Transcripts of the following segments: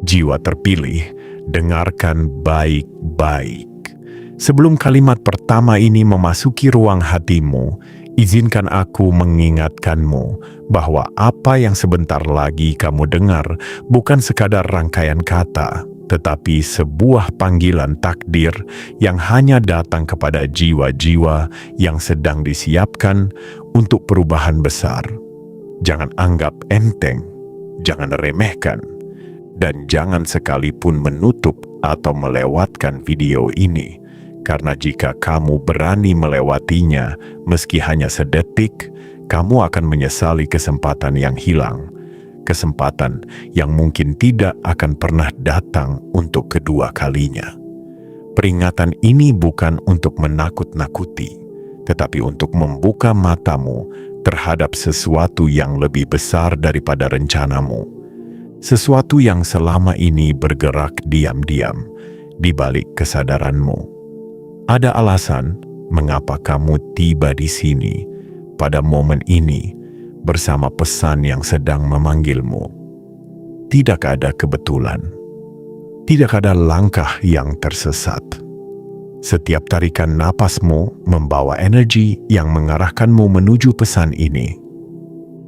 Jiwa terpilih, dengarkan baik-baik. Sebelum kalimat pertama ini memasuki ruang hatimu, izinkan aku mengingatkanmu bahwa apa yang sebentar lagi kamu dengar bukan sekadar rangkaian kata, tetapi sebuah panggilan takdir yang hanya datang kepada jiwa-jiwa yang sedang disiapkan untuk perubahan besar. Jangan anggap enteng, jangan remehkan, dan jangan sekalipun menutup atau melewatkan video ini. Karena jika kamu berani melewatinya, meski hanya sedetik, kamu akan menyesali kesempatan yang hilang. Kesempatan yang mungkin tidak akan pernah datang untuk kedua kalinya. Peringatan ini bukan untuk menakut-nakuti, tetapi untuk membuka matamu terhadap sesuatu yang lebih besar daripada rencanamu. Sesuatu yang selama ini bergerak diam-diam di balik kesadaranmu. Ada alasan mengapa kamu tiba di sini pada momen ini bersama pesan yang sedang memanggilmu. Tidak ada kebetulan. Tidak ada langkah yang tersesat. Setiap tarikan napasmu membawa energi yang mengarahkanmu menuju pesan ini.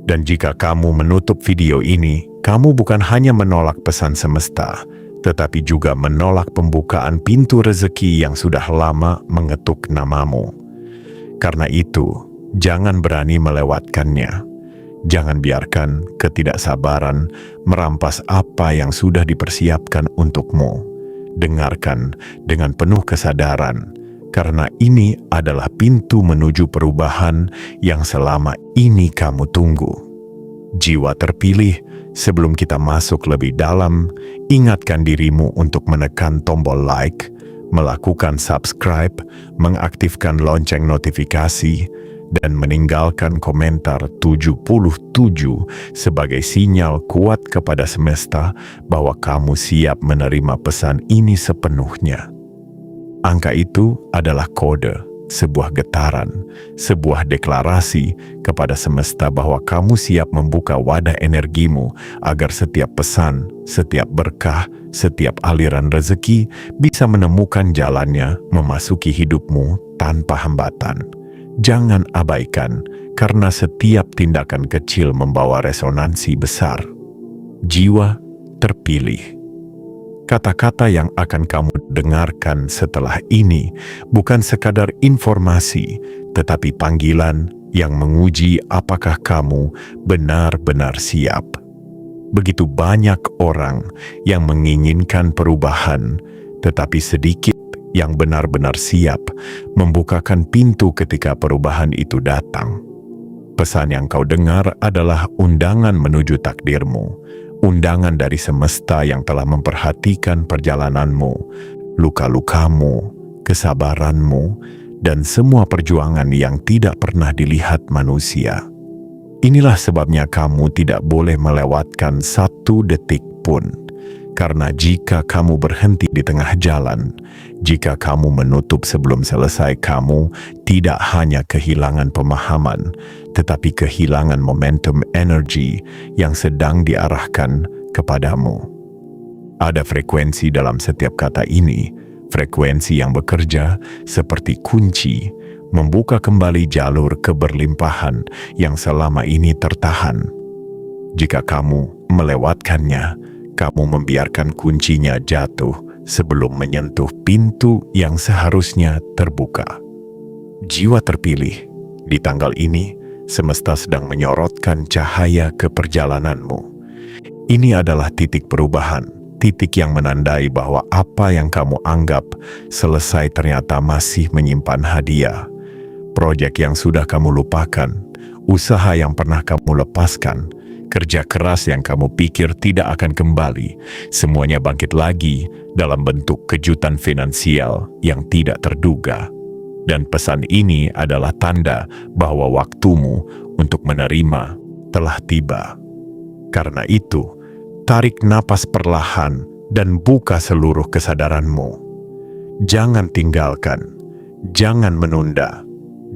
Dan jika kamu menutup video ini, kamu bukan hanya menolak pesan semesta, tetapi juga menolak pembukaan pintu rezeki yang sudah lama mengetuk namamu. Karena itu, jangan berani melewatkannya. Jangan biarkan ketidaksabaran merampas apa yang sudah dipersiapkan untukmu. Dengarkan dengan penuh kesadaran, karena ini adalah pintu menuju perubahan yang selama ini kamu tunggu. Jiwa terpilih, sebelum kita masuk lebih dalam, ingatkan dirimu untuk menekan tombol like, melakukan subscribe, mengaktifkan lonceng notifikasi, dan meninggalkan komentar 77 sebagai sinyal kuat kepada semesta bahwa kamu siap menerima pesan ini sepenuhnya. Angka itu adalah kode, sebuah getaran, sebuah deklarasi kepada semesta bahwa kamu siap membuka wadah energimu agar setiap pesan, setiap berkah, setiap aliran rezeki bisa menemukan jalannya memasuki hidupmu tanpa hambatan. Jangan abaikan, karena setiap tindakan kecil membawa resonansi besar. Jiwa terpilih. Kata-kata yang akan kamu dengarkan setelah ini bukan sekadar informasi, tetapi panggilan yang menguji apakah kamu benar-benar siap. Begitu banyak orang yang menginginkan perubahan, tetapi sedikit yang benar-benar siap membukakan pintu ketika perubahan itu datang. Pesan yang kau dengar adalah undangan menuju takdirmu. Undangan dari semesta yang telah memperhatikan perjalananmu, luka-lukamu, kesabaranmu, dan semua perjuangan yang tidak pernah dilihat manusia. Inilah sebabnya kamu tidak boleh melewatkan satu detik pun. Karena jika kamu berhenti di tengah jalan, jika kamu menutup sebelum selesai, kamu tidak hanya kehilangan pemahaman, tetapi kehilangan momentum energi yang sedang diarahkan kepadamu. Ada frekuensi dalam setiap kata ini, frekuensi yang bekerja seperti kunci, membuka kembali jalur keberlimpahan yang selama ini tertahan. Jika kamu melewatkannya, kamu membiarkan kuncinya jatuh sebelum menyentuh pintu yang seharusnya terbuka. Jiwa terpilih, di tanggal ini, semesta sedang menyorotkan cahaya ke perjalananmu. Ini adalah titik perubahan, titik yang menandai bahwa apa yang kamu anggap selesai ternyata masih menyimpan hadiah. Proyek yang sudah kamu lupakan, usaha yang pernah kamu lepaskan, kerja keras yang kamu pikir tidak akan kembali, semuanya bangkit lagi dalam bentuk kejutan finansial yang tidak terduga. Dan pesan ini adalah tanda bahwa waktumu untuk menerima telah tiba. Karena itu, tarik napas perlahan dan buka seluruh kesadaranmu. Jangan tinggalkan, jangan menunda,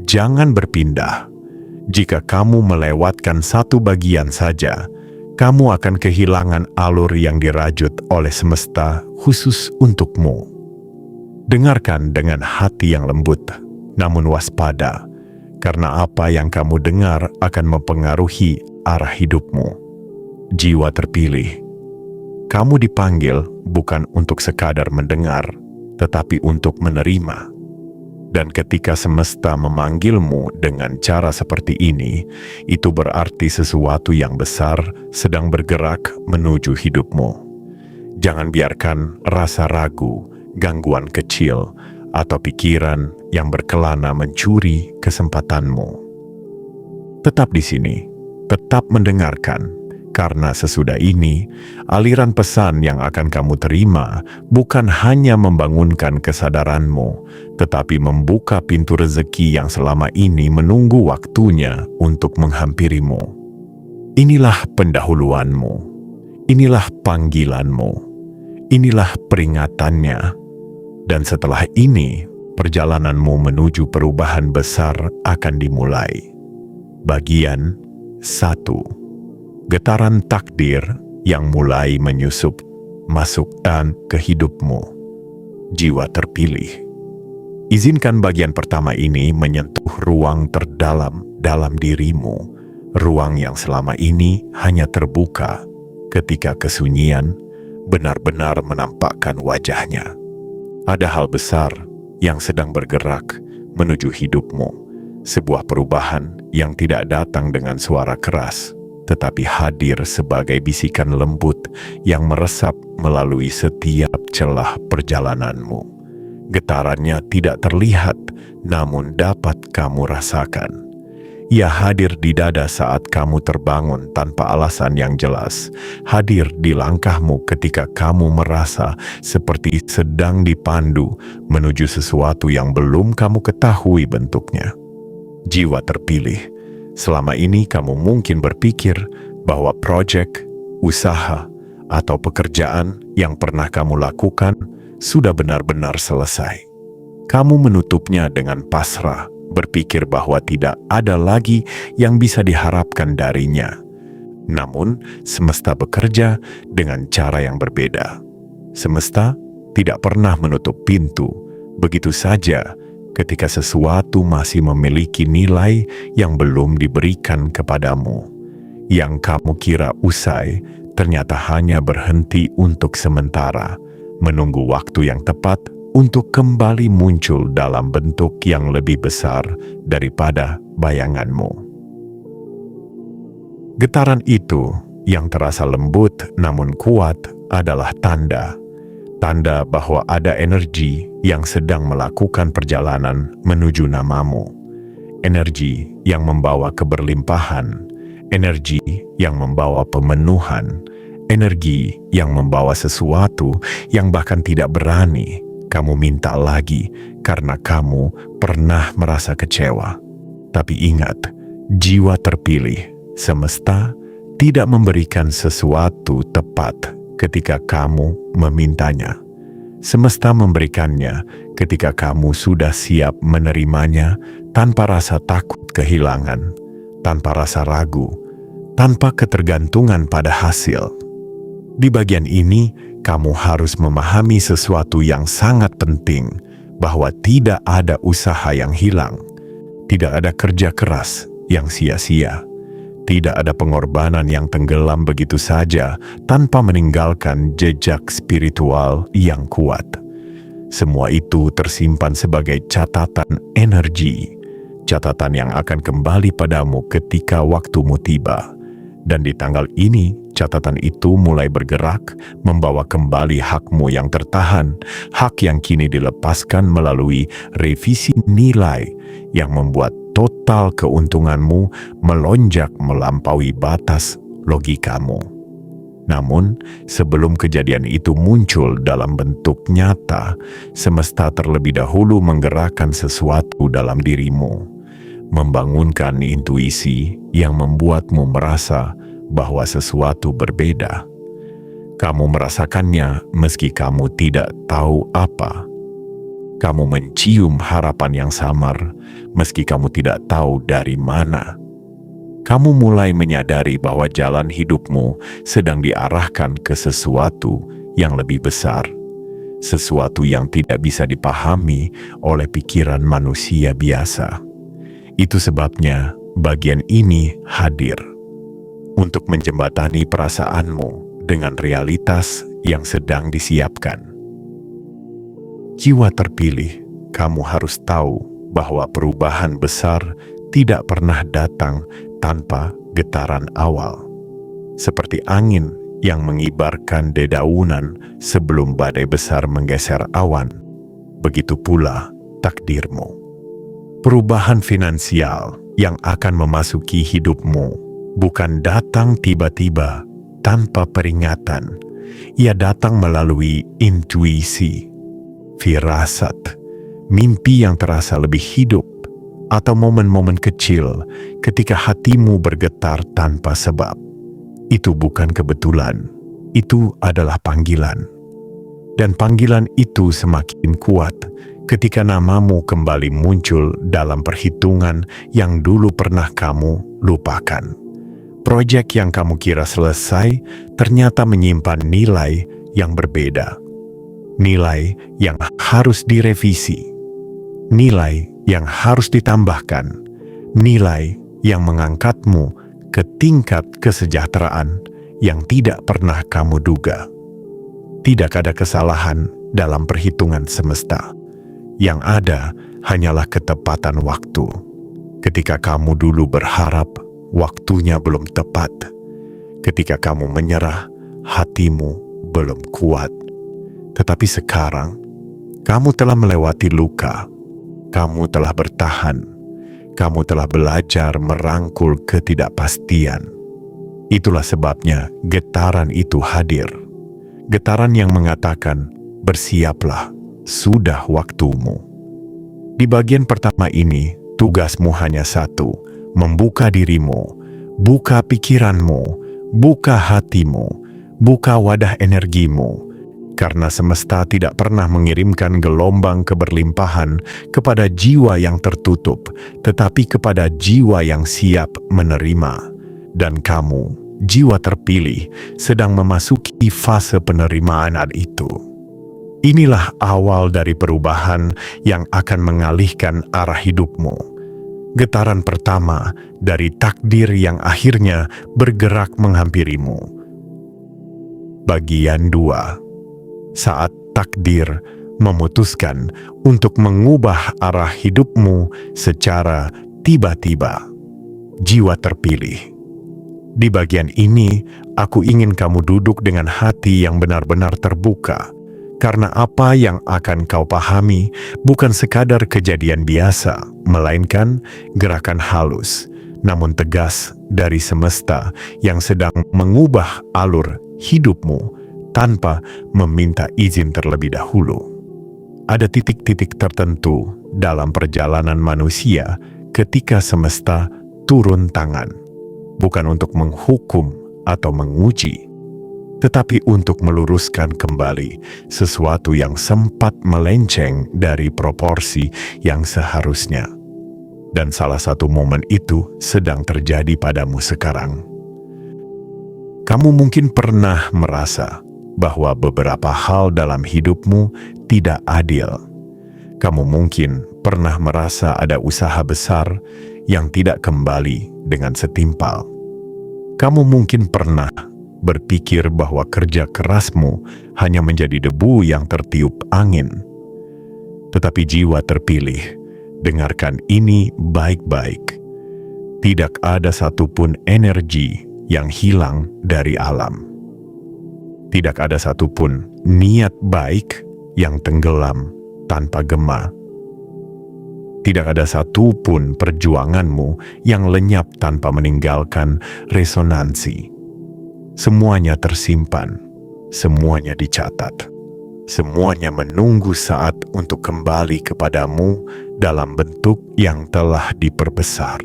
jangan berpindah. Jika kamu melewatkan satu bagian saja, kamu akan kehilangan alur yang dirajut oleh semesta khusus untukmu. Dengarkan dengan hati yang lembut, namun waspada, karena apa yang kamu dengar akan mempengaruhi arah hidupmu. Jiwa terpilih, kamu dipanggil bukan untuk sekadar mendengar, tetapi untuk menerima. Dan ketika semesta memanggilmu dengan cara seperti ini, itu berarti sesuatu yang besar sedang bergerak menuju hidupmu. Jangan biarkan rasa ragu, gangguan kecil, atau pikiran yang berkelana mencuri kesempatanmu. Tetap di sini, tetap mendengarkan, karena sesudah ini, aliran pesan yang akan kamu terima bukan hanya membangunkan kesadaranmu, tetapi membuka pintu rezeki yang selama ini menunggu waktunya untuk menghampirimu. Inilah pendahuluanmu, inilah panggilanmu, inilah peringatannya, dan setelah ini, perjalananmu menuju perubahan besar akan dimulai. Bagian 1. Getaran takdir yang mulai menyusup masuk dan ke hidupmu. Jiwa terpilih. Izinkan bagian pertama ini menyentuh ruang terdalam dalam dirimu, ruang yang selama ini hanya terbuka ketika kesunyian benar-benar menampakkan wajahnya. Ada hal besar yang sedang bergerak menuju hidupmu, sebuah perubahan yang tidak datang dengan suara keras, tetapi hadir sebagai bisikan lembut yang meresap melalui setiap celah perjalananmu. Getarannya tidak terlihat, namun dapat kamu rasakan. Ia hadir di dada saat kamu terbangun tanpa alasan yang jelas, hadir di langkahmu ketika kamu merasa seperti sedang dipandu menuju sesuatu yang belum kamu ketahui bentuknya. Jiwa terpilih. Selama ini kamu mungkin berpikir bahwa proyek, usaha, atau pekerjaan yang pernah kamu lakukan sudah benar-benar selesai. Kamu menutupnya dengan pasrah, berpikir bahwa tidak ada lagi yang bisa diharapkan darinya. Namun, semesta bekerja dengan cara yang berbeda. Semesta tidak pernah menutup pintu begitu saja ketika sesuatu masih memiliki nilai yang belum diberikan kepadamu. Yang kamu kira usai, ternyata hanya berhenti untuk sementara, menunggu waktu yang tepat untuk kembali muncul dalam bentuk yang lebih besar daripada bayanganmu. Getaran itu, yang terasa lembut namun kuat, adalah tanda bahwa ada energi yang sedang melakukan perjalanan menuju namamu. Energi yang membawa keberlimpahan, energi yang membawa pemenuhan, energi yang membawa sesuatu yang bahkan tidak berani kamu minta lagi karena kamu pernah merasa kecewa. Tapi ingat, jiwa terpilih, semesta tidak memberikan sesuatu tepat ketika kamu memintanya. Semesta memberikannya ketika kamu sudah siap menerimanya tanpa rasa takut kehilangan, tanpa rasa ragu, tanpa ketergantungan pada hasil. Di bagian ini, kamu harus memahami sesuatu yang sangat penting, bahwa tidak ada usaha yang hilang, tidak ada kerja keras yang sia-sia. Tidak ada pengorbanan yang tenggelam begitu saja tanpa meninggalkan jejak spiritual yang kuat. Semua itu tersimpan sebagai catatan energi, catatan yang akan kembali padamu ketika waktumu tiba. Dan di tanggal ini, catatan itu mulai bergerak, membawa kembali hakmu yang tertahan, hak yang kini dilepaskan melalui revisi nilai yang membuat total keuntunganmu melonjak melampaui batas logikamu. Namun, sebelum kejadian itu muncul dalam bentuk nyata, semesta terlebih dahulu menggerakkan sesuatu dalam dirimu, membangunkan intuisi yang membuatmu merasa bahwa sesuatu berbeda. Kamu merasakannya meski kamu tidak tahu apa. Kamu mencium harapan yang samar meski kamu tidak tahu dari mana. kamu mulai menyadari bahwa jalan hidupmu sedang diarahkan ke sesuatu yang lebih besar, sesuatu yang tidak bisa dipahami oleh pikiran manusia biasa. Itu sebabnya bagian ini hadir untuk menjembatani perasaanmu dengan realitas yang sedang disiapkan. Jiwa terpilih, kamu harus tahu bahwa perubahan besar tidak pernah datang tanpa getaran awal. Seperti angin yang mengibarkan dedaunan sebelum badai besar menggeser awan, begitu pula takdirmu. Perubahan finansial yang akan memasuki hidupmu bukan datang tiba-tiba tanpa peringatan. Ia datang melalui intuisi, firasat, mimpi yang terasa lebih hidup, atau momen-momen kecil ketika hatimu bergetar tanpa sebab. Itu bukan kebetulan, itu adalah panggilan. Dan panggilan itu semakin kuat ketika namamu kembali muncul dalam perhitungan yang dulu pernah kamu lupakan. Proyek yang kamu kira selesai ternyata menyimpan nilai yang berbeda. Nilai yang harus direvisi. Nilai yang harus ditambahkan. Nilai yang mengangkatmu ke tingkat kesejahteraan yang tidak pernah kamu duga. Tidak ada kesalahan dalam perhitungan semesta. Yang ada hanyalah ketepatan waktu. Ketika kamu dulu berharap waktunya belum tepat. Ketika kamu menyerah, hatimu belum kuat. Tetapi sekarang, kamu telah melewati luka. Kamu telah bertahan. Kamu telah belajar merangkul ketidakpastian. Itulah sebabnya getaran itu hadir. Getaran yang mengatakan, bersiaplah, sudah waktumu. Di bagian pertama ini, tugasmu hanya satu, membuka dirimu, buka pikiranmu, buka hatimu, buka wadah energimu, karena semesta tidak pernah mengirimkan gelombang keberlimpahan kepada jiwa yang tertutup, tetapi kepada jiwa yang siap menerima. Dan kamu, jiwa terpilih, sedang memasuki fase penerimaan itu. Inilah awal dari perubahan yang akan mengalihkan arah hidupmu. Getaran pertama dari takdir yang akhirnya bergerak menghampirimu. Bagian 2. Saat takdir memutuskan untuk mengubah arah hidupmu secara tiba-tiba. Jiwa terpilih. Di bagian ini, aku ingin kamu duduk dengan hati yang benar-benar terbuka. Karena apa yang akan kau pahami bukan sekadar kejadian biasa, melainkan gerakan halus, namun tegas dari semesta yang sedang mengubah alur hidupmu tanpa meminta izin terlebih dahulu. Ada titik-titik tertentu dalam perjalanan manusia ketika semesta turun tangan, bukan untuk menghukum atau menguji, tetapi untuk meluruskan kembali sesuatu yang sempat melenceng dari proporsi yang seharusnya. Dan salah satu momen itu sedang terjadi padamu sekarang. Kamu mungkin pernah merasa bahwa beberapa hal dalam hidupmu tidak adil. Kamu mungkin pernah merasa ada usaha besar yang tidak kembali dengan setimpal. Kamu mungkin pernah berpikir bahwa kerja kerasmu hanya menjadi debu yang tertiup angin. Tetapi jiwa terpilih, dengarkan ini baik-baik. Tidak ada satupun energi yang hilang dari alam. Tidak ada satupun niat baik yang tenggelam tanpa gema. Tidak ada satupun perjuanganmu yang lenyap tanpa meninggalkan resonansi. Semuanya tersimpan, semuanya dicatat, semuanya menunggu saat untuk kembali kepadamu dalam bentuk yang telah diperbesar.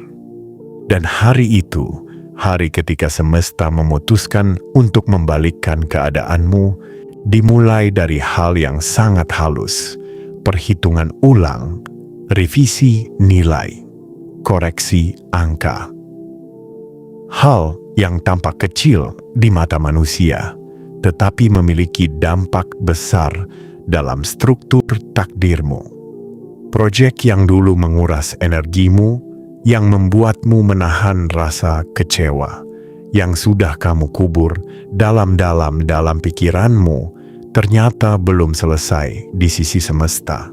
Dan hari itu, hari ketika semesta memutuskan untuk membalikkan keadaanmu, dimulai dari hal yang sangat halus, perhitungan ulang, revisi nilai, koreksi angka. Hal yang tampak kecil di mata manusia, tetapi memiliki dampak besar dalam struktur takdirmu. Proyek yang dulu menguras energimu, yang membuatmu menahan rasa kecewa, yang sudah kamu kubur dalam-dalam dalam pikiranmu, ternyata belum selesai di sisi semesta.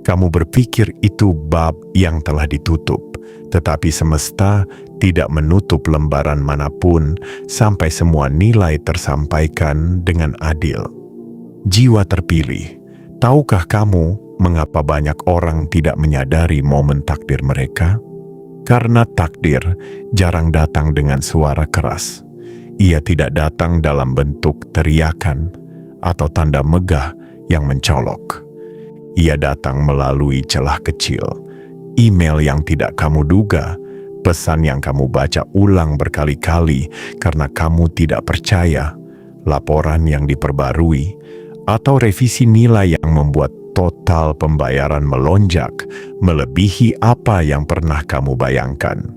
Kamu berpikir itu bab yang telah ditutup, tetapi semesta tidak menutup lembaran manapun sampai semua nilai tersampaikan dengan adil. Jiwa terpilih, tahukah kamu mengapa banyak orang tidak menyadari momen takdir mereka? Karena takdir jarang datang dengan suara keras. Ia tidak datang dalam bentuk teriakan atau tanda megah yang mencolok. Ia datang melalui celah kecil, email yang tidak kamu duga, pesan yang kamu baca ulang berkali-kali karena kamu tidak percaya, laporan yang diperbarui, atau revisi nilai yang membuat total pembayaran melonjak melebihi apa yang pernah kamu bayangkan.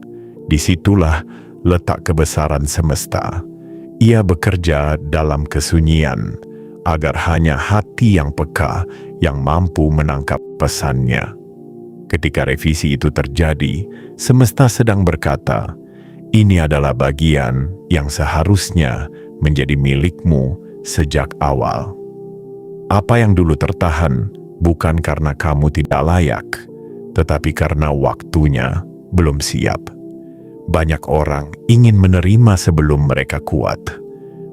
Disitulah letak kebesaran semesta. Ia bekerja dalam kesunyian, agar hanya hati yang peka yang mampu menangkap pesannya. Ketika revisi itu terjadi, semesta sedang berkata, ini adalah bagian yang seharusnya menjadi milikmu sejak awal. Apa yang dulu tertahan bukan karena kamu tidak layak, tetapi karena waktunya belum siap. Banyak orang ingin menerima sebelum mereka kuat.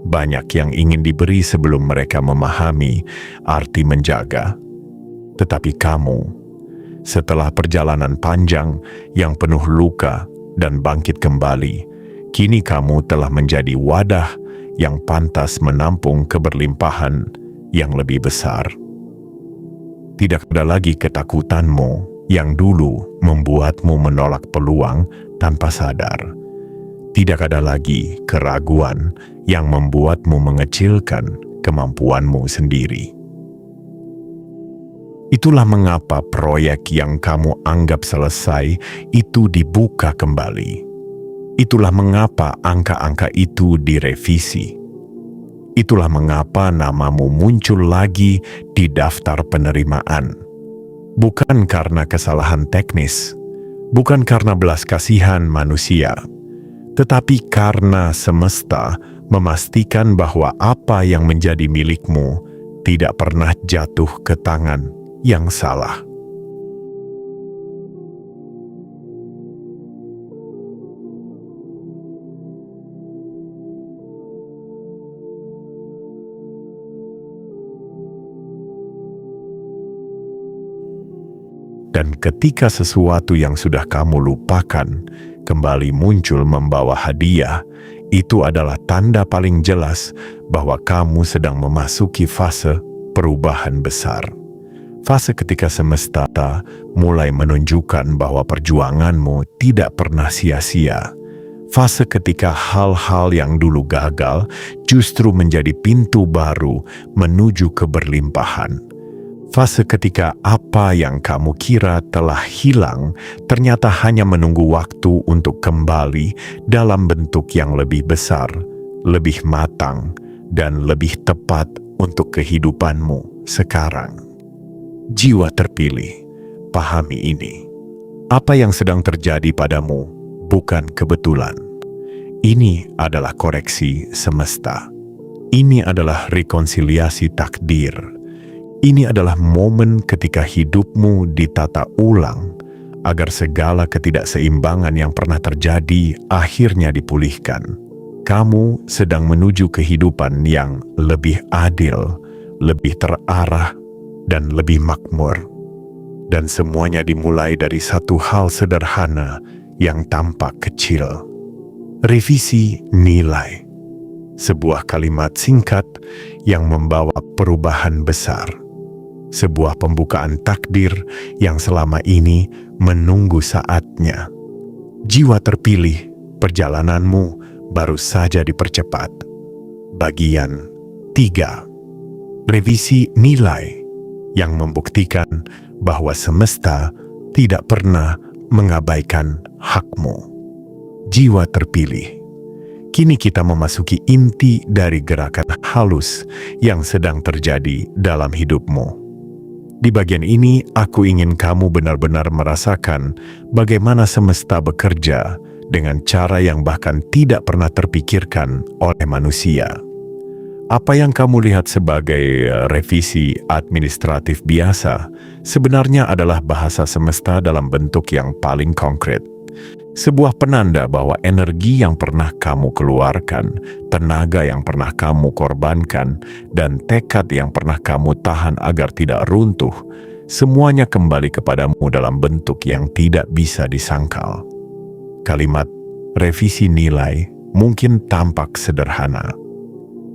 Banyak yang ingin diberi sebelum mereka memahami arti menjaga. Tetapi kamu, setelah perjalanan panjang yang penuh luka dan bangkit kembali, kini kamu telah menjadi wadah yang pantas menampung keberlimpahan yang lebih besar. Tidak ada lagi ketakutanmu yang dulu membuatmu menolak peluang tanpa sadar. Tidak ada lagi keraguan yang membuatmu mengecilkan kemampuanmu sendiri. Itulah mengapa proyek yang kamu anggap selesai itu dibuka kembali. Itulah mengapa angka-angka itu direvisi. Itulah mengapa namamu muncul lagi di daftar penerimaan. Bukan karena kesalahan teknis, bukan karena belas kasihan manusia, tetapi karena semesta memastikan bahwa apa yang menjadi milikmu tidak pernah jatuh ke tangan yang salah. Dan ketika sesuatu yang sudah kamu lupakan kembali muncul membawa hadiah, itu adalah tanda paling jelas bahwa kamu sedang memasuki fase perubahan besar. Fase ketika semesta mulai menunjukkan bahwa perjuanganmu tidak pernah sia-sia. Fase ketika hal-hal yang dulu gagal justru menjadi pintu baru menuju keberlimpahan. Fase ketika apa yang kamu kira telah hilang ternyata hanya menunggu waktu untuk kembali dalam bentuk yang lebih besar, lebih matang, dan lebih tepat untuk kehidupanmu sekarang. Jiwa terpilih, pahami ini. Apa yang sedang terjadi padamu bukan kebetulan. Ini adalah koreksi semesta. Ini adalah rekonsiliasi takdir. Ini adalah momen ketika hidupmu ditata ulang, agar segala ketidakseimbangan yang pernah terjadi akhirnya dipulihkan. Kamu sedang menuju kehidupan yang lebih adil, lebih terarah, dan lebih makmur. Dan semuanya dimulai dari satu hal sederhana yang tampak kecil. Revisi nilai. Sebuah kalimat singkat yang membawa perubahan besar. Sebuah pembukaan takdir yang selama ini menunggu saatnya. Jiwa terpilih, perjalananmu baru saja dipercepat. Bagian 3. Revisi nilai yang membuktikan bahwa semesta tidak pernah mengabaikan hakmu. jiwa terpilih. Kini kita memasuki inti dari gerakan halus yang sedang terjadi dalam hidupmu. Di bagian ini, aku ingin kamu benar-benar merasakan bagaimana semesta bekerja dengan cara yang bahkan tidak pernah terpikirkan oleh manusia. Apa yang kamu lihat sebagai revisi administratif biasa sebenarnya adalah bahasa semesta dalam bentuk yang paling konkret. Sebuah penanda bahwa energi yang pernah kamu keluarkan, tenaga yang pernah kamu korbankan, dan tekad yang pernah kamu tahan agar tidak runtuh, semuanya kembali kepadamu dalam bentuk yang tidak bisa disangkal. Kalimat revisi nilai mungkin tampak sederhana,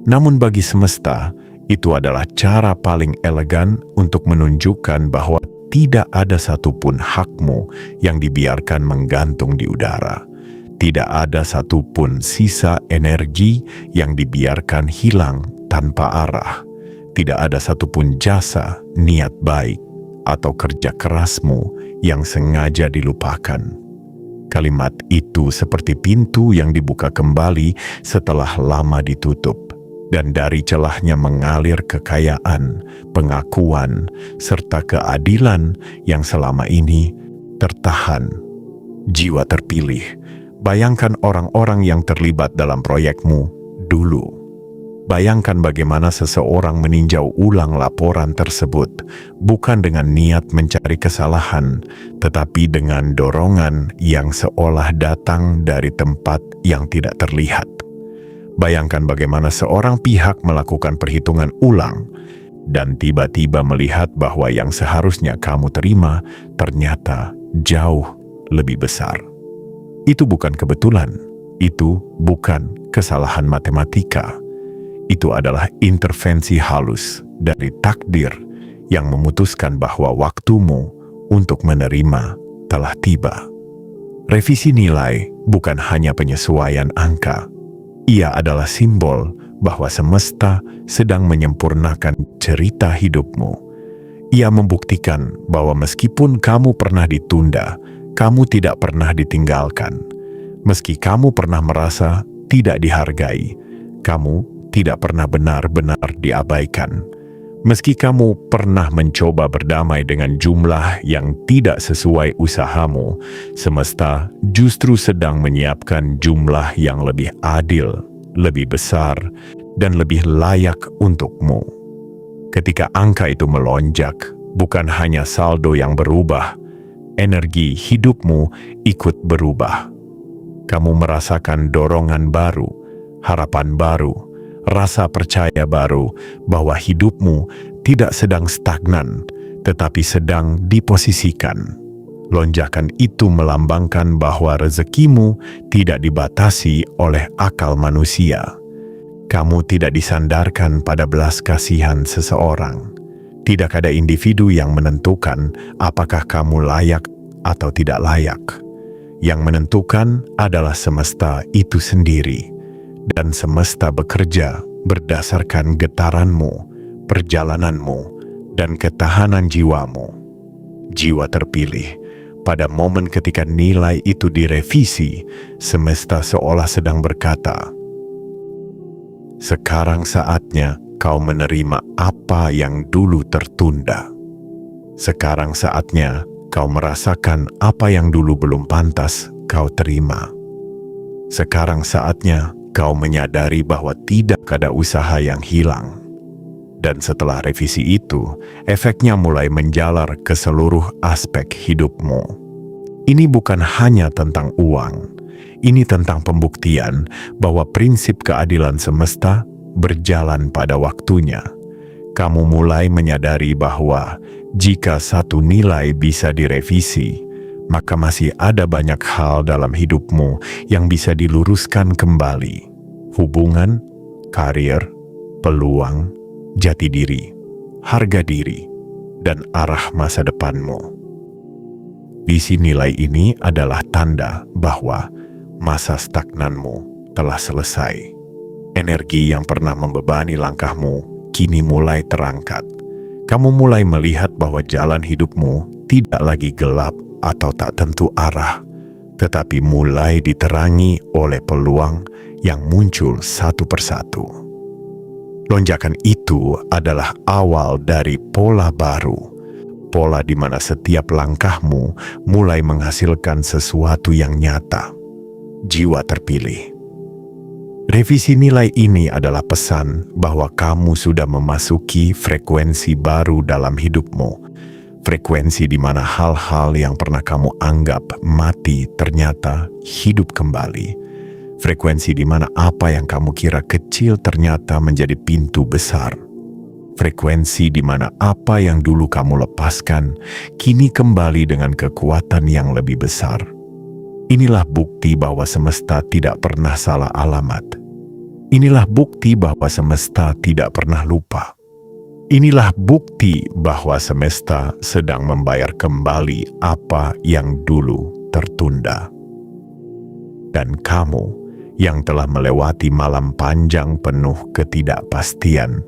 namun bagi semesta, itu adalah cara paling elegan untuk menunjukkan bahwa tidak ada satupun hakmu yang dibiarkan menggantung di udara. Tidak ada satupun sisa energi yang dibiarkan hilang tanpa arah. Tidak ada satupun jasa, niat baik, atau kerja kerasmu yang sengaja dilupakan. Kalimat itu seperti pintu yang dibuka kembali setelah lama ditutup. Dan dari celahnya mengalir kekayaan, pengakuan, serta keadilan yang selama ini tertahan. Jiwa terpilih, bayangkan orang-orang yang terlibat dalam proyekmu dulu. Bayangkan bagaimana seseorang meninjau ulang laporan tersebut, bukan dengan niat mencari kesalahan, tetapi dengan dorongan yang seolah datang dari tempat yang tidak terlihat. Bayangkan bagaimana seorang pihak melakukan perhitungan ulang dan tiba-tiba melihat bahwa yang seharusnya kamu terima ternyata jauh lebih besar. Itu bukan kebetulan, itu bukan kesalahan matematika. Itu adalah intervensi halus dari takdir yang memutuskan bahwa waktumu untuk menerima telah tiba. Revisi nilai bukan hanya penyesuaian angka. Ia adalah simbol bahwa semesta sedang menyempurnakan cerita hidupmu. Ia membuktikan bahwa meskipun kamu pernah ditunda, kamu tidak pernah ditinggalkan. Meski kamu pernah merasa tidak dihargai, kamu tidak pernah benar-benar diabaikan. Meski kamu pernah mencoba berdamai dengan jumlah yang tidak sesuai usahamu, semesta justru sedang menyiapkan jumlah yang lebih adil, lebih besar, dan lebih layak untukmu. Ketika angka itu melonjak, bukan hanya saldo yang berubah, energi hidupmu ikut berubah. Kamu merasakan dorongan baru, harapan baru, rasa percaya baru bahwa hidupmu tidak sedang stagnan, tetapi sedang diposisikan. Lonjakan itu melambangkan bahwa rezekimu tidak dibatasi oleh akal manusia. Kamu tidak disandarkan pada belas kasihan seseorang. Tidak ada individu yang menentukan apakah kamu layak atau tidak layak. Yang menentukan adalah semesta itu sendiri. Dan semesta bekerja berdasarkan getaranmu, perjalananmu, dan ketahanan jiwamu. Jiwa terpilih, pada momen ketika nilai itu direvisi, semesta seolah sedang berkata, "Sekarang saatnya kau menerima apa yang dulu tertunda. Sekarang saatnya kau merasakan apa yang dulu belum pantas kau terima. Sekarang saatnya kau menyadari bahwa tidak ada usaha yang hilang." Dan setelah revisi itu, efeknya mulai menjalar ke seluruh aspek hidupmu. Ini bukan hanya tentang uang. Ini tentang pembuktian bahwa prinsip keadilan semesta berjalan pada waktunya. Kamu mulai menyadari bahwa jika satu nilai bisa direvisi, maka masih ada banyak hal dalam hidupmu yang bisa diluruskan kembali. Hubungan, karir, peluang, jati diri, harga diri, dan arah masa depanmu. Visi nilai ini adalah tanda bahwa masa stagnanmu telah selesai. Energi yang pernah membebani langkahmu kini mulai terangkat. Kamu mulai melihat bahwa jalan hidupmu tidak lagi gelap atau tak tentu arah. tetapi mulai diterangi oleh peluang yang muncul satu persatu. Lonjakan itu adalah awal dari pola baru, pola di mana setiap langkahmu mulai menghasilkan sesuatu yang nyata. Jiwa terpilih. Revisi nilai ini adalah pesan bahwa kamu sudah memasuki frekuensi baru dalam hidupmu. Frekuensi di mana hal-hal yang pernah kamu anggap mati ternyata hidup kembali. Frekuensi di mana apa yang kamu kira kecil ternyata menjadi pintu besar. Frekuensi di mana apa yang dulu kamu lepaskan kini kembali dengan kekuatan yang lebih besar. Inilah bukti bahwa semesta tidak pernah salah alamat. Inilah bukti bahwa semesta tidak pernah lupa. Inilah bukti bahwa semesta sedang membayar kembali apa yang dulu tertunda. Dan kamu yang telah melewati malam panjang penuh ketidakpastian,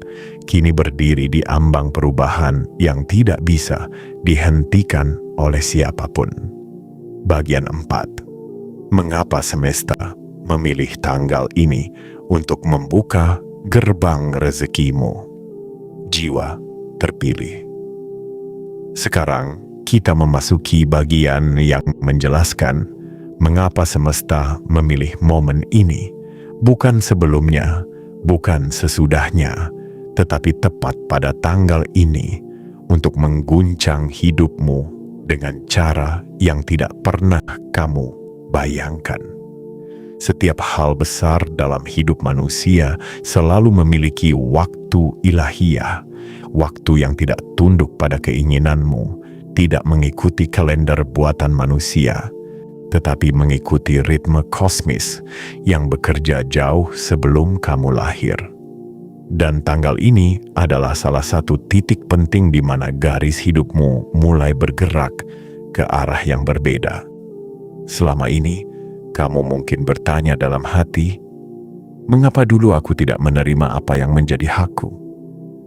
kini berdiri di ambang perubahan yang tidak bisa dihentikan oleh siapapun. Bagian 4. Mengapa semesta memilih tanggal ini untuk membuka gerbang rezekimu? Jiwa terpilih. Sekarang kita memasuki bagian yang menjelaskan mengapa semesta memilih momen ini, bukan sebelumnya, bukan sesudahnya, tetapi tepat pada tanggal ini untuk mengguncang hidupmu dengan cara yang tidak pernah kamu bayangkan. Setiap hal besar dalam hidup manusia selalu memiliki waktu ilahiyah, waktu yang tidak tunduk pada keinginanmu, tidak mengikuti kalender buatan manusia, tetapi mengikuti ritme kosmis yang bekerja jauh sebelum kamu lahir. Dan tanggal ini adalah salah satu titik penting di mana garis hidupmu mulai bergerak ke arah yang berbeda. Selama ini, kamu mungkin bertanya dalam hati, mengapa dulu aku tidak menerima apa yang menjadi hakku?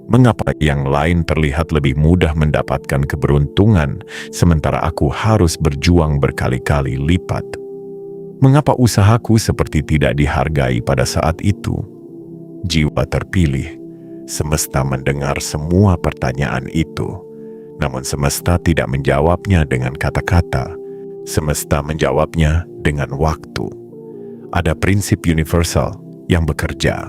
Mengapa yang lain terlihat lebih mudah mendapatkan keberuntungan, sementara aku harus berjuang berkali-kali lipat? Mengapa usahaku seperti tidak dihargai pada saat itu? Jiwa terpilih, semesta mendengar semua pertanyaan itu, namun semesta tidak menjawabnya dengan kata-kata. Semesta menjawabnya dengan waktu. Ada prinsip universal yang bekerja.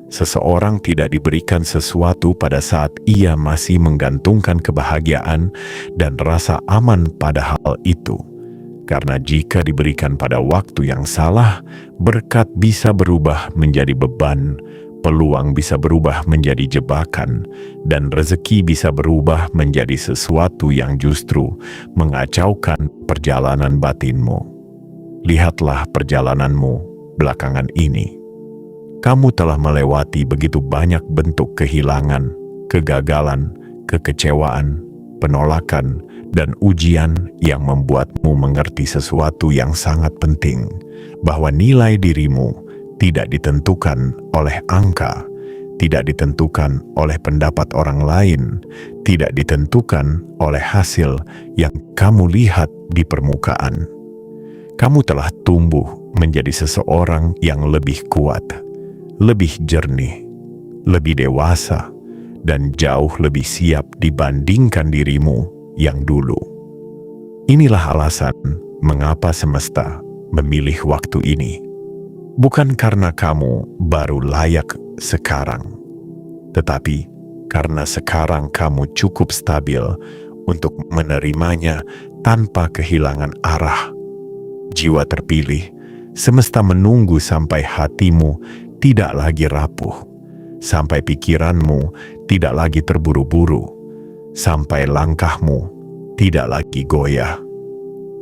Seseorang tidak diberikan sesuatu pada saat ia masih menggantungkan kebahagiaan dan rasa aman pada hal itu. Karena jika diberikan pada waktu yang salah, berkat bisa berubah menjadi beban, peluang bisa berubah menjadi jebakan, dan rezeki bisa berubah menjadi sesuatu yang justru mengacaukan perjalanan batinmu. Lihatlah perjalananmu belakangan ini. Kamu telah melewati begitu banyak bentuk kehilangan, kegagalan, kekecewaan, penolakan, dan ujian yang membuatmu mengerti sesuatu yang sangat penting, bahwa nilai dirimu tidak ditentukan oleh angka, tidak ditentukan oleh pendapat orang lain, tidak ditentukan oleh hasil yang kamu lihat di permukaan. Kamu telah tumbuh menjadi seseorang yang lebih kuat, lebih jernih, lebih dewasa, dan jauh lebih siap dibandingkan dirimu yang dulu. Inilah alasan mengapa semesta memilih waktu ini. Bukan karena kamu baru layak sekarang, tetapi karena sekarang kamu cukup stabil untuk menerimanya tanpa kehilangan arah. Jiwa terpilih, semesta menunggu sampai hatimu tidak lagi rapuh, sampai pikiranmu tidak lagi terburu-buru, sampai langkahmu tidak lagi goyah.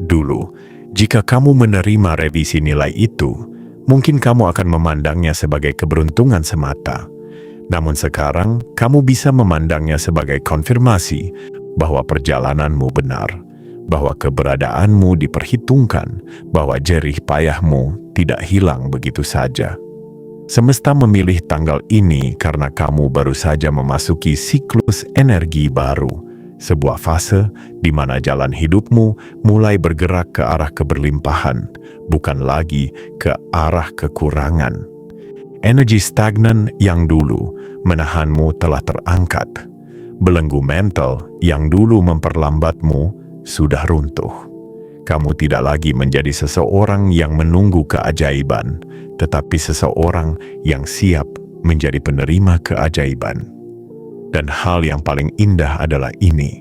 Dulu, jika kamu menerima revisi nilai itu, mungkin kamu akan memandangnya sebagai keberuntungan semata. Namun sekarang, kamu bisa memandangnya sebagai konfirmasi bahwa perjalananmu benar, bahwa keberadaanmu diperhitungkan, bahwa jerih payahmu tidak hilang begitu saja. Semesta memilih tanggal ini karena kamu baru saja memasuki siklus energi baru, sebuah fase di mana jalan hidupmu mulai bergerak ke arah keberlimpahan, bukan lagi ke arah kekurangan. Energi stagnan yang dulu menahanmu telah terangkat. Belenggu mental yang dulu memperlambatmu sudah runtuh. Kamu tidak lagi menjadi seseorang yang menunggu keajaiban, tetapi seseorang yang siap menjadi penerima keajaiban. Dan hal yang paling indah adalah ini: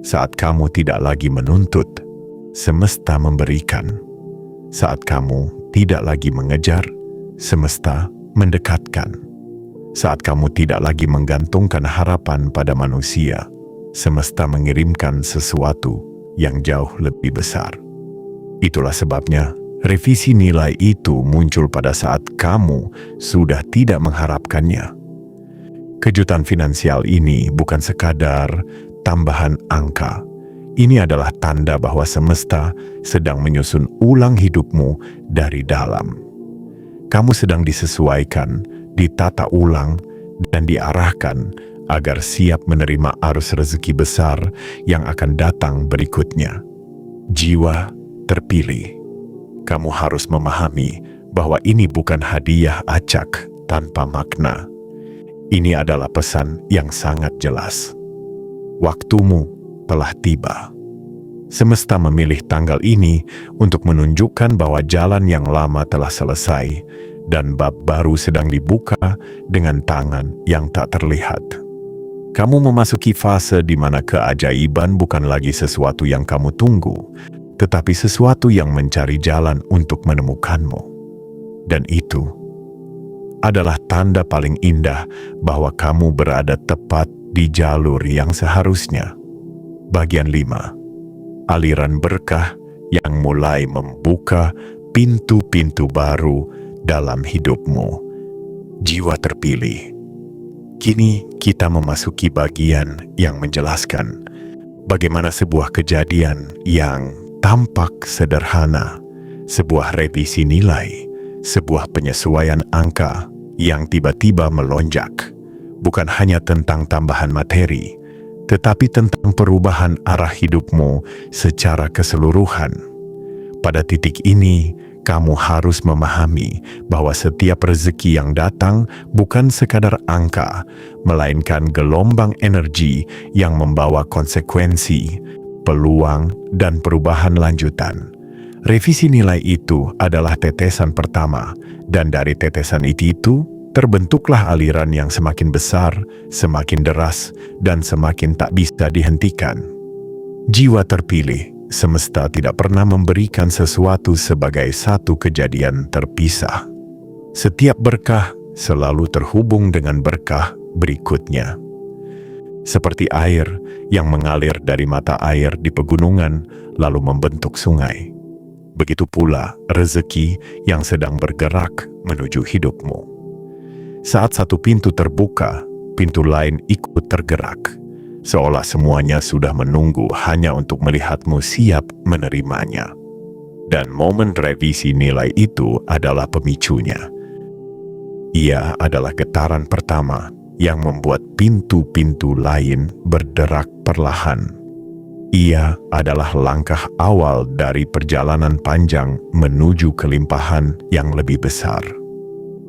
saat kamu tidak lagi menuntut, semesta memberikan. Saat kamu tidak lagi mengejar, semesta mendekatkan. Saat kamu tidak lagi menggantungkan harapan pada manusia, semesta mengirimkan sesuatu yang jauh lebih besar. Itulah sebabnya revisi nilai itu muncul pada saat kamu sudah tidak mengharapkannya. Kejutan finansial ini bukan sekadar tambahan angka. Ini adalah tanda bahwa semesta sedang menyusun ulang hidupmu dari dalam. Kamu sedang disesuaikan, ditata ulang, dan diarahkan agar siap menerima arus rezeki besar yang akan datang berikutnya. Jiwa terpilih. Kamu harus memahami bahwa ini bukan hadiah acak tanpa makna. Ini adalah pesan yang sangat jelas. Waktumu telah tiba. Semesta memilih tanggal ini untuk menunjukkan bahwa jalan yang lama telah selesai dan bab baru sedang dibuka dengan tangan yang tak terlihat. Kamu memasuki fase di mana keajaiban bukan lagi sesuatu yang kamu tunggu, tetapi sesuatu yang mencari jalan untuk menemukanmu. Dan itu adalah tanda paling indah bahwa kamu berada tepat di jalur yang seharusnya. Bagian 5. Aliran berkah yang mulai membuka pintu-pintu baru dalam hidupmu. Jiwa terpilih. Kini kita memasuki bagian yang menjelaskan bagaimana sebuah kejadian yang tampak sederhana, sebuah revisi nilai, sebuah penyesuaian angka yang tiba-tiba melonjak, bukan hanya tentang tambahan materi, tetapi tentang perubahan arah hidupmu secara keseluruhan. Pada titik ini, kamu harus memahami bahwa setiap rezeki yang datang bukan sekadar angka, melainkan gelombang energi yang membawa konsekuensi, peluang, dan perubahan lanjutan. Revisi nilai itu adalah tetesan pertama, dan dari tetesan itu terbentuklah aliran yang semakin besar, semakin deras, dan semakin tak bisa dihentikan. Jiwa terpilih. Semesta tidak pernah memberikan sesuatu sebagai satu kejadian terpisah. Setiap berkah selalu terhubung dengan berkah berikutnya. Seperti air yang mengalir dari mata air di pegunungan lalu membentuk sungai. Begitu pula rezeki yang sedang bergerak menuju hidupmu. Saat satu pintu terbuka, pintu lain ikut tergerak. Seolah semuanya sudah menunggu hanya untuk melihatmu siap menerimanya. Dan momen revisi nilai itu adalah pemicunya. Ia adalah getaran pertama yang membuat pintu-pintu lain berderak perlahan. Ia adalah langkah awal dari perjalanan panjang menuju kelimpahan yang lebih besar.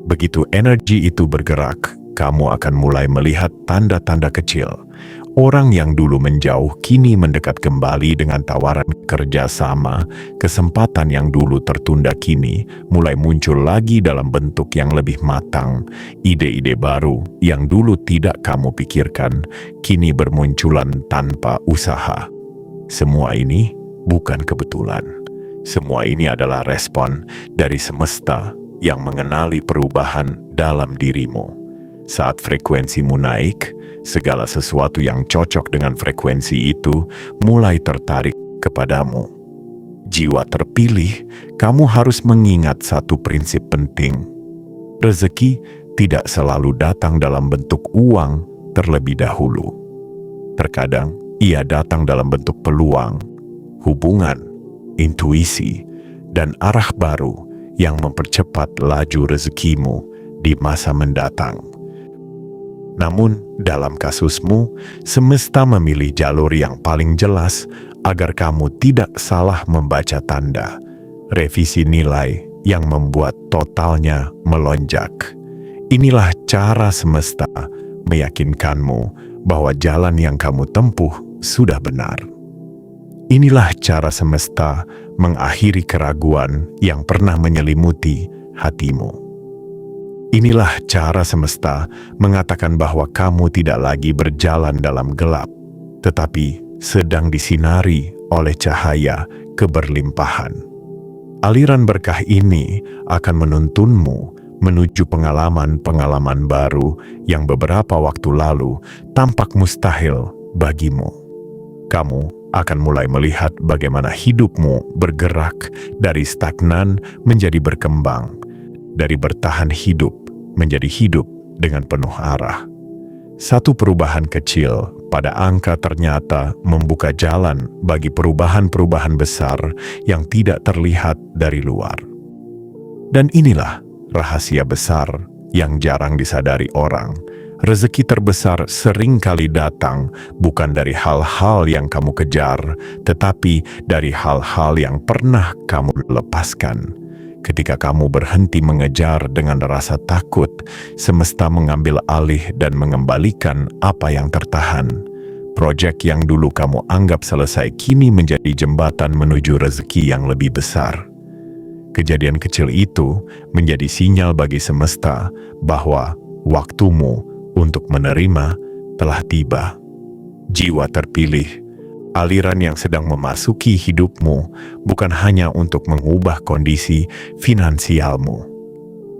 Begitu energi itu bergerak, kamu akan mulai melihat tanda-tanda kecil. Orang yang dulu menjauh kini mendekat kembali dengan tawaran kerjasama. Kesempatan yang dulu tertunda kini mulai muncul lagi dalam bentuk yang lebih matang. Ide-ide baru yang dulu tidak kamu pikirkan kini bermunculan tanpa usaha. Semua ini bukan kebetulan. Semua ini adalah respon dari semesta yang mengenali perubahan dalam dirimu. Saat frekuensimu naik, segala sesuatu yang cocok dengan frekuensi itu mulai tertarik kepadamu. Jiwa terpilih, kamu harus mengingat satu prinsip penting. Rezeki tidak selalu datang dalam bentuk uang terlebih dahulu. Terkadang ia datang dalam bentuk peluang, hubungan, intuisi, dan arah baru yang mempercepat laju rezekimu di masa mendatang. Namun, dalam kasusmu, semesta memilih jalur yang paling jelas agar kamu tidak salah membaca tanda. Revisi nilai yang membuat totalnya melonjak. Inilah cara semesta meyakinkanmu bahwa jalan yang kamu tempuh sudah benar. Inilah cara semesta mengakhiri keraguan yang pernah menyelimuti hatimu. Inilah cara semesta mengatakan bahwa kamu tidak lagi berjalan dalam gelap, tetapi sedang disinari oleh cahaya keberlimpahan. Aliran berkah ini akan menuntunmu menuju pengalaman-pengalaman baru yang beberapa waktu lalu tampak mustahil bagimu. Kamu akan mulai melihat bagaimana hidupmu bergerak dari stagnan menjadi berkembang, dari bertahan hidup menjadi hidup dengan penuh arah. Satu perubahan kecil pada angka ternyata membuka jalan bagi perubahan-perubahan besar yang tidak terlihat dari luar. Dan inilah rahasia besar yang jarang disadari orang. Rezeki terbesar sering kali datang bukan dari hal-hal yang kamu kejar, tetapi dari hal-hal yang pernah kamu lepaskan. Ketika kamu berhenti mengejar dengan rasa takut, semesta mengambil alih dan mengembalikan apa yang tertahan. Proyek yang dulu kamu anggap selesai kini menjadi jembatan menuju rezeki yang lebih besar. Kejadian kecil itu menjadi sinyal bagi semesta bahwa waktumu untuk menerima telah tiba. Jiwa terpilih, aliran yang sedang memasuki hidupmu bukan hanya untuk mengubah kondisi finansialmu.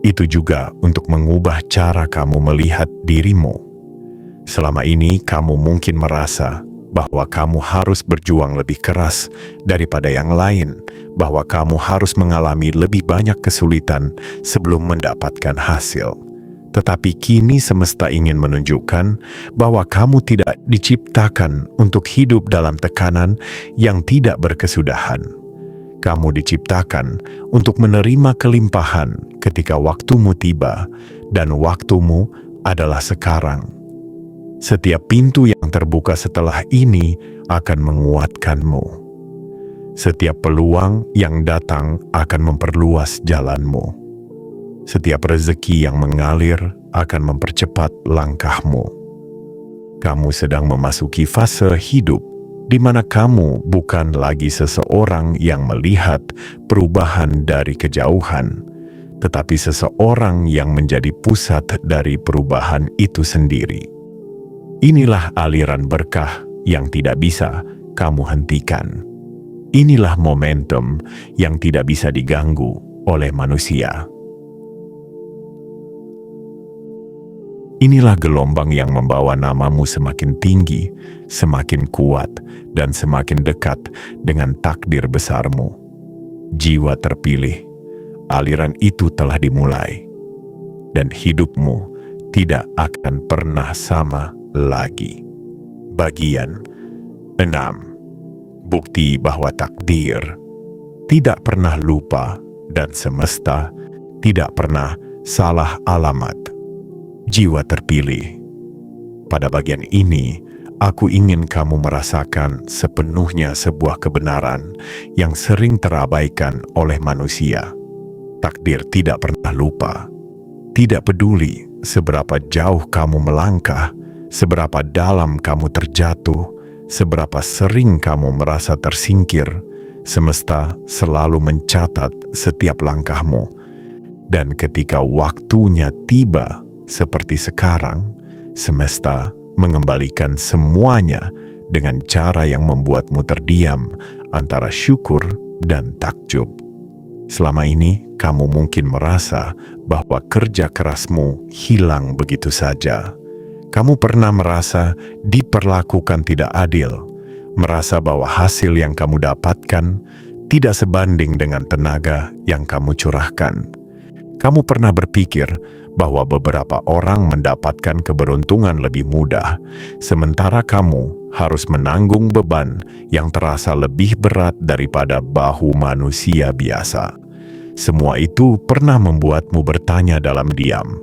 Itu juga untuk mengubah cara kamu melihat dirimu. Selama ini kamu mungkin merasa bahwa kamu harus berjuang lebih keras daripada yang lain, bahwa kamu harus mengalami lebih banyak kesulitan sebelum mendapatkan hasil. Tetapi kini semesta ingin menunjukkan bahwa kamu tidak diciptakan untuk hidup dalam tekanan yang tidak berkesudahan. Kamu diciptakan untuk menerima kelimpahan ketika waktumu tiba, dan waktumu adalah sekarang. Setiap pintu yang terbuka setelah ini akan menguatkanmu. Setiap peluang yang datang akan memperluas jalanmu. Setiap rezeki yang mengalir akan mempercepat langkahmu. Kamu sedang memasuki fase hidup di mana kamu bukan lagi seseorang yang melihat perubahan dari kejauhan, tetapi seseorang yang menjadi pusat dari perubahan itu sendiri. Inilah aliran berkah yang tidak bisa kamu hentikan. Inilah momentum yang tidak bisa diganggu oleh manusia. Inilah gelombang yang membawa namamu semakin tinggi, semakin kuat, dan semakin dekat dengan takdir besarmu. Jiwa terpilih, aliran itu telah dimulai, dan hidupmu tidak akan pernah sama lagi. Bagian 6. Bukti bahwa takdir tidak pernah lupa dan semesta tidak pernah salah alamat. Jiwa terpilih. Pada bagian ini, aku ingin kamu merasakan sepenuhnya sebuah kebenaran yang sering terabaikan oleh manusia. Takdir tidak pernah lupa. Tidak peduli seberapa jauh kamu melangkah, seberapa dalam kamu terjatuh, seberapa sering kamu merasa tersingkir, semesta selalu mencatat setiap langkahmu. Dan ketika waktunya tiba, seperti sekarang, semesta mengembalikan semuanya dengan cara yang membuatmu terdiam antara syukur dan takjub. Selama ini, kamu mungkin merasa bahwa kerja kerasmu hilang begitu saja. Kamu pernah merasa diperlakukan tidak adil, merasa bahwa hasil yang kamu dapatkan tidak sebanding dengan tenaga yang kamu curahkan. Kamu pernah berpikir bahwa beberapa orang mendapatkan keberuntungan lebih mudah, sementara kamu harus menanggung beban yang terasa lebih berat daripada bahu manusia biasa. Semua itu pernah membuatmu bertanya dalam diam,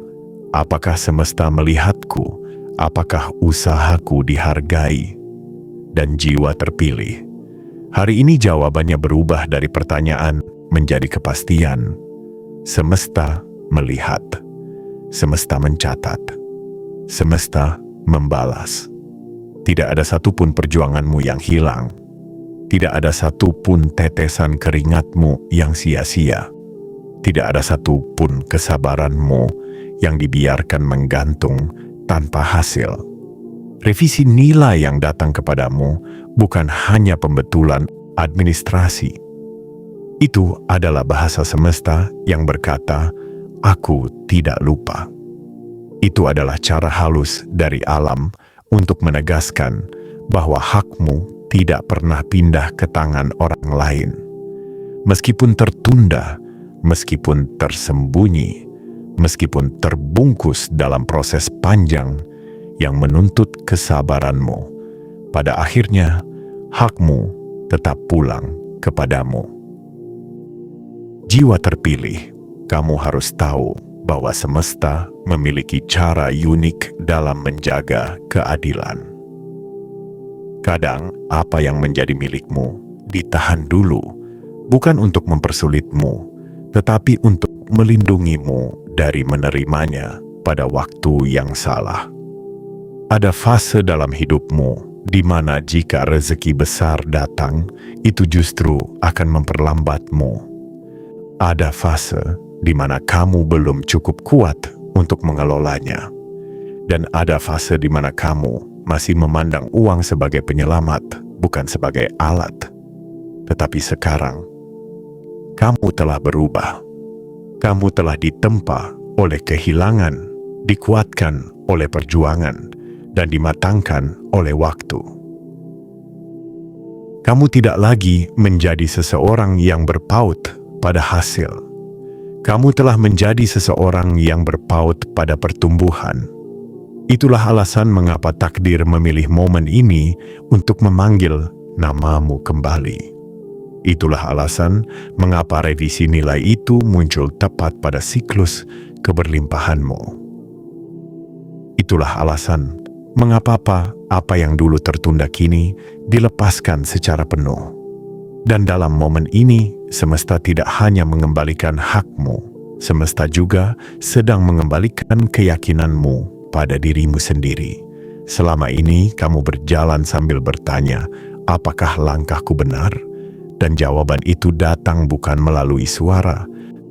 apakah semesta melihatku apakah usahaku dihargai? Dan jiwa terpilih. Hari ini jawabannya berubah dari pertanyaan menjadi kepastian. Semesta melihat. Semesta mencatat. Semesta membalas. Tidak ada satupun perjuanganmu yang hilang. Tidak ada satupun tetesan keringatmu yang sia-sia. Tidak ada satupun kesabaranmu yang dibiarkan menggantung tanpa hasil. Revisi nilai yang datang kepadamu bukan hanya pembetulan administrasi. Itu adalah bahasa semesta yang berkata, "Aku tidak lupa." Itu adalah cara halus dari alam untuk menegaskan bahwa hakmu tidak pernah pindah ke tangan orang lain. Meskipun tertunda, meskipun tersembunyi, meskipun terbungkus dalam proses panjang yang menuntut kesabaranmu, pada akhirnya hakmu tetap pulang kepadamu. Jiwa terpilih, kamu harus tahu bahwa semesta memiliki cara unik dalam menjaga keadilan. Kadang apa yang menjadi milikmu ditahan dulu, bukan untuk mempersulitmu, tetapi untuk melindungimu dari menerimanya pada waktu yang salah. Ada fase dalam hidupmu di mana jika rezeki besar datang, itu justru akan memperlambatmu. Ada fase di mana kamu belum cukup kuat untuk mengelolanya. Dan ada fase di mana kamu masih memandang uang sebagai penyelamat, bukan sebagai alat. Tetapi sekarang, kamu telah berubah. Kamu telah ditempa oleh kehilangan, dikuatkan oleh perjuangan, dan dimatangkan oleh waktu. Kamu tidak lagi menjadi seseorang yang berpaut pada hasil. Kamu telah menjadi seseorang yang berpaut pada pertumbuhan. Itulah alasan mengapa takdir memilih momen ini untuk memanggil namamu kembali. Itulah alasan mengapa revisi nilai itu muncul tepat pada siklus keberlimpahanmu. Itulah alasan mengapa apa yang dulu tertunda kini dilepaskan secara penuh. Dan dalam momen ini, semesta tidak hanya mengembalikan hakmu, semesta juga sedang mengembalikan keyakinanmu pada dirimu sendiri. Selama ini kamu berjalan sambil bertanya, apakah langkahku benar? Dan jawaban itu datang bukan melalui suara,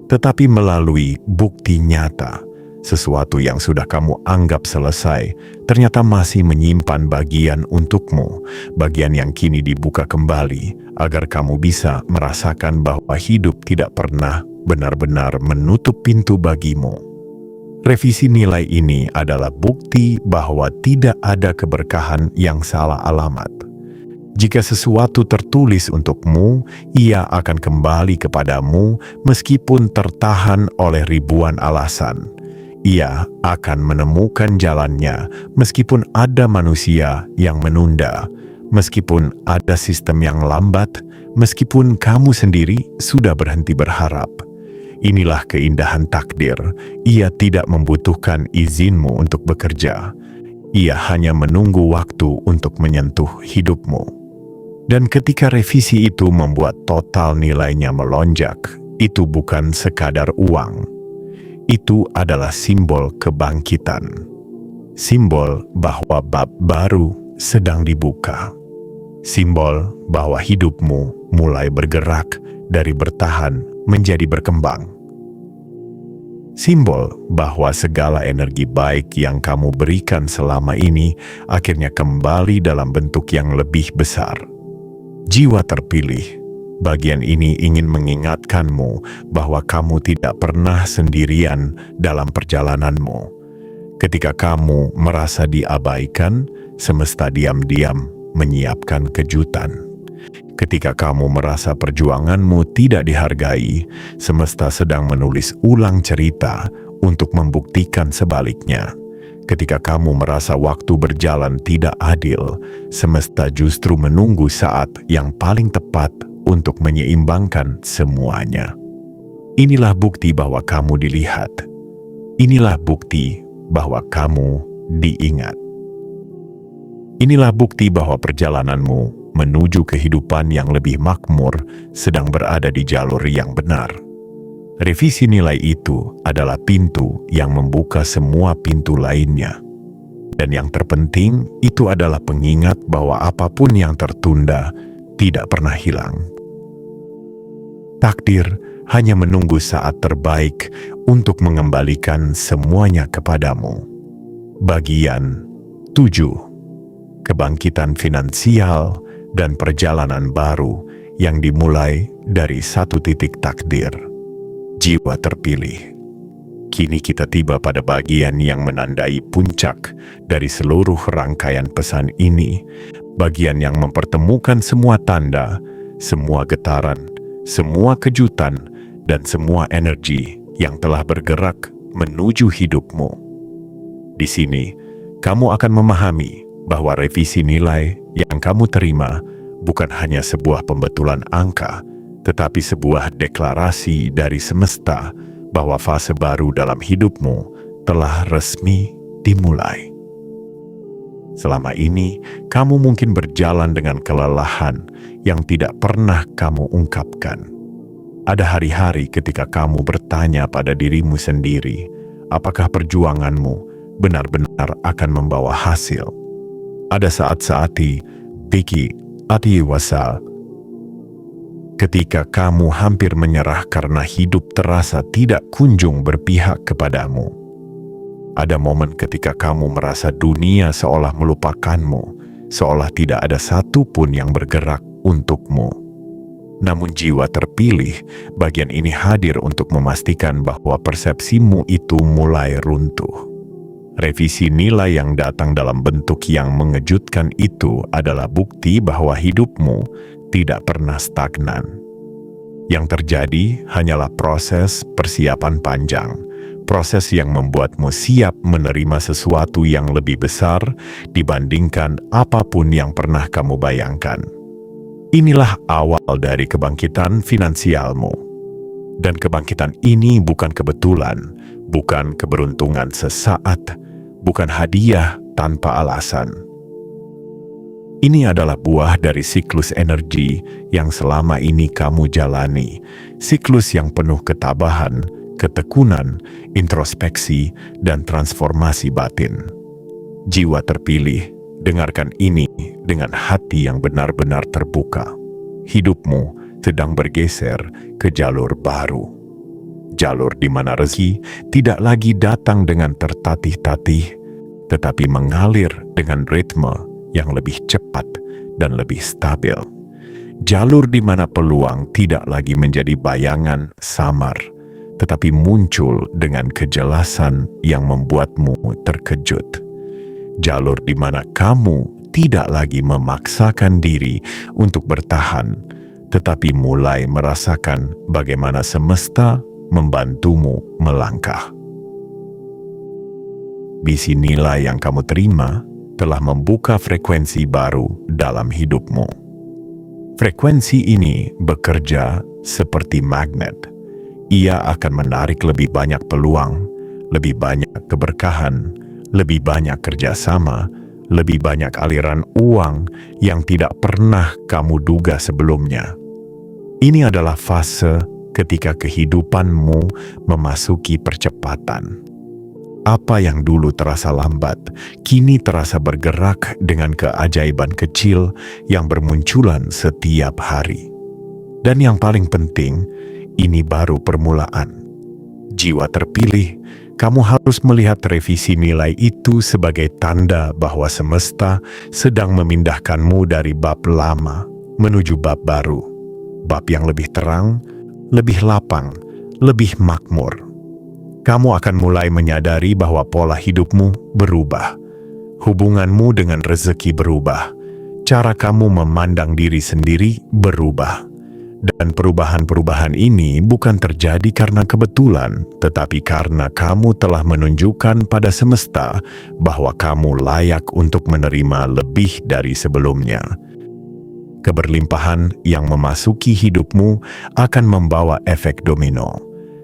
tetapi melalui bukti nyata. Sesuatu yang sudah kamu anggap selesai, ternyata masih menyimpan bagian untukmu, bagian yang kini dibuka kembali, agar kamu bisa merasakan bahwa hidup tidak pernah benar-benar menutup pintu bagimu. Revisi nilai ini adalah bukti bahwa tidak ada keberkahan yang salah alamat. Jika sesuatu tertulis untukmu, ia akan kembali kepadamu meskipun tertahan oleh ribuan alasan. Ia akan menemukan jalannya meskipun ada manusia yang menunda, meskipun ada sistem yang lambat, meskipun kamu sendiri sudah berhenti berharap. Inilah keindahan takdir. Ia tidak membutuhkan izinmu untuk bekerja. Ia hanya menunggu waktu untuk menyentuh hidupmu. Dan ketika revisi itu membuat total nilainya melonjak, itu bukan sekadar uang. Itu adalah simbol kebangkitan. Simbol bahwa bab baru sedang dibuka. Simbol bahwa hidupmu mulai bergerak dari bertahan menjadi berkembang. Simbol bahwa segala energi baik yang kamu berikan selama ini akhirnya kembali dalam bentuk yang lebih besar. Jiwa terpilih. Bagian ini ingin mengingatkanmu bahwa kamu tidak pernah sendirian dalam perjalananmu. Ketika kamu merasa diabaikan, semesta diam-diam menyiapkan kejutan. Ketika kamu merasa perjuanganmu tidak dihargai, semesta sedang menulis ulang cerita untuk membuktikan sebaliknya. Ketika kamu merasa waktu berjalan tidak adil, semesta justru menunggu saat yang paling tepat untuk menyeimbangkan semuanya. Inilah bukti bahwa kamu dilihat. Inilah bukti bahwa kamu diingat. Inilah bukti bahwa perjalananmu menuju kehidupan yang lebih makmur sedang berada di jalur yang benar. Revisi nilai itu adalah pintu yang membuka semua pintu lainnya. Dan yang terpenting itu adalah pengingat bahwa apapun yang tertunda tidak pernah hilang. Takdir hanya menunggu saat terbaik untuk mengembalikan semuanya kepadamu. Bagian 7. Kebangkitan finansial dan perjalanan baru yang dimulai dari satu titik takdir. Jiwa terpilih. Kini kita tiba pada bagian yang menandai puncak dari seluruh rangkaian pesan ini, bagian yang mempertemukan semua tanda, semua getaran, semua kejutan, dan semua energi yang telah bergerak menuju hidupmu. Di sini, kamu akan memahami bahwa revisi nilai yang kamu terima bukan hanya sebuah pembetulan angka, tetapi sebuah deklarasi dari semesta bahwa fase baru dalam hidupmu telah resmi dimulai. Selama ini, kamu mungkin berjalan dengan kelelahan yang tidak pernah kamu ungkapkan. Ada hari-hari ketika kamu bertanya pada dirimu sendiri, apakah perjuanganmu benar-benar akan membawa hasil? Ada saat-saat wasal ketika kamu hampir menyerah karena hidup terasa tidak kunjung berpihak kepadamu. Ada momen ketika kamu merasa dunia seolah melupakanmu, seolah tidak ada satu pun yang bergerak untukmu. Namun jiwa terpilih, bagian ini hadir untuk memastikan bahwa persepsimu itu mulai runtuh. Revisi nilai yang datang dalam bentuk yang mengejutkan itu adalah bukti bahwa hidupmu tidak pernah stagnan. Yang terjadi hanyalah proses persiapan panjang, proses yang membuatmu siap menerima sesuatu yang lebih besar dibandingkan apapun yang pernah kamu bayangkan. Inilah awal dari kebangkitan finansialmu. Dan kebangkitan ini bukan kebetulan, bukan keberuntungan sesaat, bukan hadiah tanpa alasan. Ini adalah buah dari siklus energi yang selama ini kamu jalani, siklus yang penuh ketabahan, ketekunan, introspeksi, dan transformasi batin. Jiwa terpilih, dengarkan ini dengan hati yang benar-benar terbuka. Hidupmu sedang bergeser ke jalur baru. Jalur di mana rezeki tidak lagi datang dengan tertatih-tatih, tetapi mengalir dengan ritme yang lebih cepat dan lebih stabil. Jalur di mana peluang tidak lagi menjadi bayangan samar, tetapi muncul dengan kejelasan yang membuatmu terkejut. Jalur di mana kamu tidak lagi memaksakan diri untuk bertahan, tetapi mulai merasakan bagaimana semesta membantumu melangkah. Bisi nilai yang kamu terima telah membuka frekuensi baru dalam hidupmu. Frekuensi ini bekerja seperti magnet. Ia akan menarik lebih banyak peluang, lebih banyak keberkahan, lebih banyak kerjasama, lebih banyak aliran uang yang tidak pernah kamu duga sebelumnya. Ini adalah fase ketika kehidupanmu memasuki percepatan. Apa yang dulu terasa lambat, kini terasa bergerak dengan keajaiban kecil yang bermunculan setiap hari. Dan yang paling penting, ini baru permulaan. Jiwa terpilih, kamu harus melihat revisi nilai itu sebagai tanda bahwa semesta sedang memindahkanmu dari bab lama menuju bab baru. Bab yang lebih terang, lebih lapang, lebih makmur. Kamu akan mulai menyadari bahwa pola hidupmu berubah. Hubunganmu dengan rezeki berubah. Cara kamu memandang diri sendiri berubah. Dan perubahan-perubahan ini bukan terjadi karena kebetulan, tetapi karena kamu telah menunjukkan pada semesta bahwa kamu layak untuk menerima lebih dari sebelumnya. Keberlimpahan yang memasuki hidupmu akan membawa efek domino.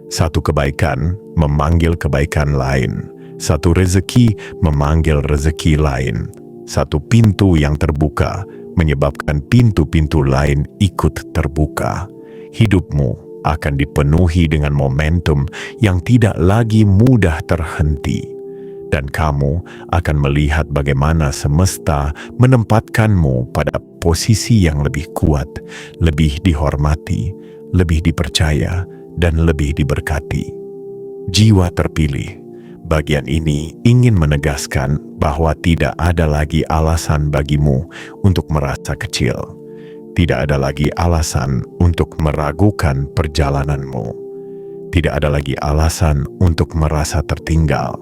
Satu kebaikan memanggil kebaikan lain. Satu rezeki memanggil rezeki lain. Satu pintu yang terbuka menyebabkan pintu-pintu lain ikut terbuka. Hidupmu akan dipenuhi dengan momentum yang tidak lagi mudah terhenti. Dan kamu akan melihat bagaimana semesta menempatkanmu pada posisi yang lebih kuat, lebih dihormati, lebih dipercaya, dan lebih diberkati. Jiwa terpilih. Bagian ini ingin menegaskan bahwa tidak ada lagi alasan bagimu untuk merasa kecil. Tidak ada lagi alasan untuk meragukan perjalananmu. Tidak ada lagi alasan untuk merasa tertinggal.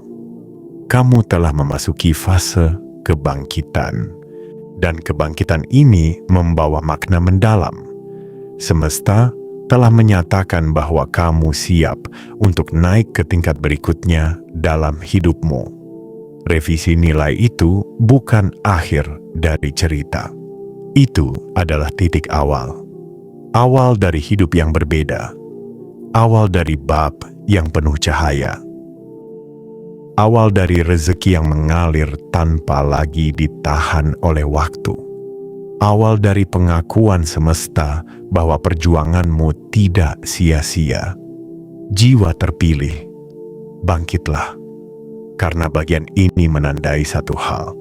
Kamu telah memasuki fase kebangkitan. Dan kebangkitan ini membawa makna mendalam. Semesta telah menyatakan bahwa kamu siap untuk naik ke tingkat berikutnya dalam hidupmu. Revisi nilai itu bukan akhir dari cerita. Itu adalah titik awal. Awal dari hidup yang berbeda. Awal dari bab yang penuh cahaya. Awal dari rezeki yang mengalir tanpa lagi ditahan oleh waktu. Awal dari pengakuan semesta bahwa perjuanganmu tidak sia-sia. Jiwa terpilih, bangkitlah. Karena bagian ini menandai satu hal.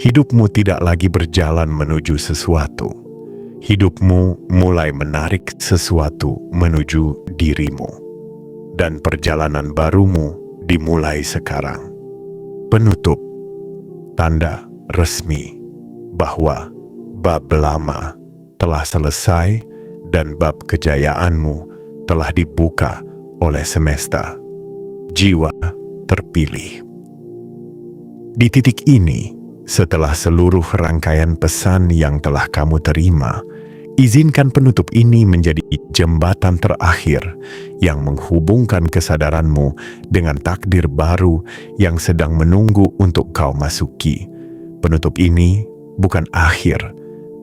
Hidupmu tidak lagi berjalan menuju sesuatu. Hidupmu mulai menarik sesuatu menuju dirimu. Dan perjalanan barumu dimulai sekarang. Penutup, tanda resmi bahwa bab lama telah selesai dan bab kejayaanmu telah dibuka oleh semesta. Jiwa terpilih. Di titik ini, setelah seluruh rangkaian pesan yang telah kamu terima, izinkan penutup ini menjadi jembatan terakhir yang menghubungkan kesadaranmu dengan takdir baru yang sedang menunggu untuk kau masuki. Penutup ini bukan akhir,